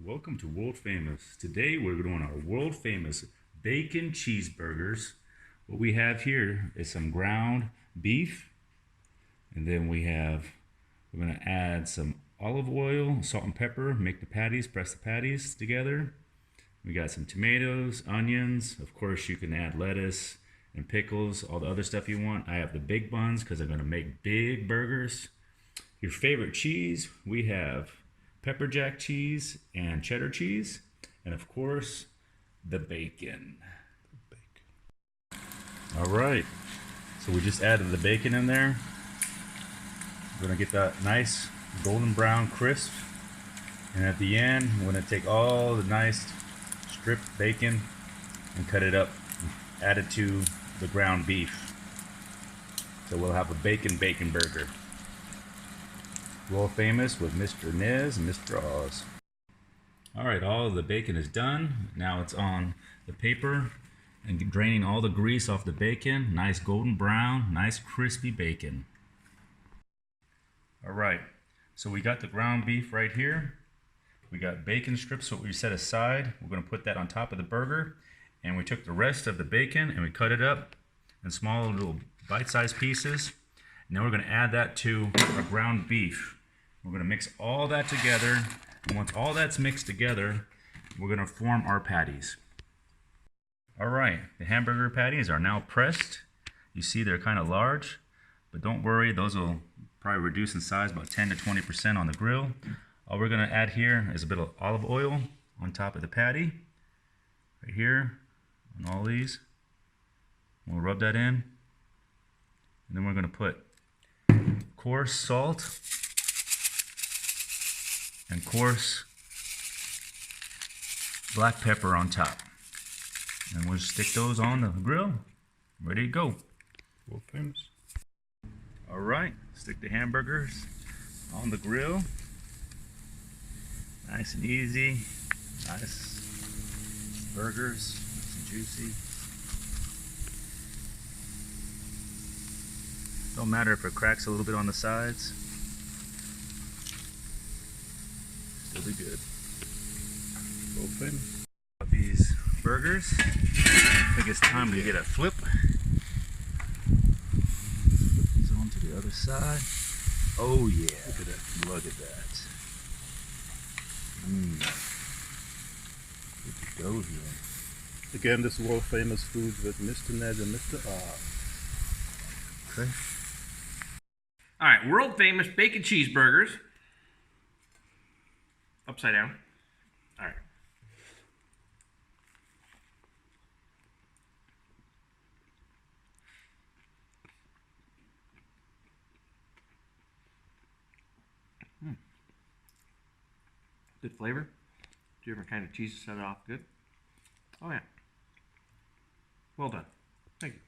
Welcome to World Famous. Today we're doing our World Famous Bacon Cheeseburgers. What we have here is some ground beef, and then we're going to add some olive oil, salt and pepper, make the patties, press the patties together. We got some tomatoes, onions. Of course, you can add lettuce and pickles, all the other stuff you want. I have the big buns because I'm going to make big burgers. Your favorite cheese, we have pepper jack cheese and cheddar cheese, and of course the bacon. All right, so we just added the bacon in there. We're gonna get that nice golden brown crisp, and at the end we're gonna take all the nice stripped bacon and cut it up and add it to the ground beef, so we'll have a bacon burger. World Famous with Mr. Nez and Mr. Oz. Alright, all of the bacon is done. Now it's on the paper and draining all the grease off the bacon. Nice golden brown, nice crispy bacon. Alright, so we got the ground beef right here. We got bacon strips that we set aside. We're going to put that on top of the burger. And we took the rest of the bacon and we cut it up in small little bite-sized pieces. Now we're going to add that to our ground beef. We're going to mix all that together, and once all that's mixed together, we're going to form our patties. Alright, the hamburger patties are now pressed. You see they're kind of large, but don't worry, those will probably reduce in size about 10 to 20% on the grill. All we're going to add here is a bit of olive oil on top of the patty, right here, on all these. We'll rub that in, and then we're going to put coarse salt and coarse black pepper on top. And we'll stick those on the grill. Ready to go. World Famous. Alright, stick the hamburgers on the grill. Nice and easy. Nice burgers, nice and juicy. Don't matter if it cracks a little bit on the sides. Still be good. World Famous. These burgers. I think it's time to get a flip. Flip these on to the other side. Oh yeah. Look at that. Look at that. Good to go here. Again, this is Worldfamousfoodz with Mr. Ned and Mr. Okay. All right, world famous bacon cheeseburgers. Upside down. All right. Good flavor. Different kind of cheese to set it off good. Oh yeah. Well done. Thank you.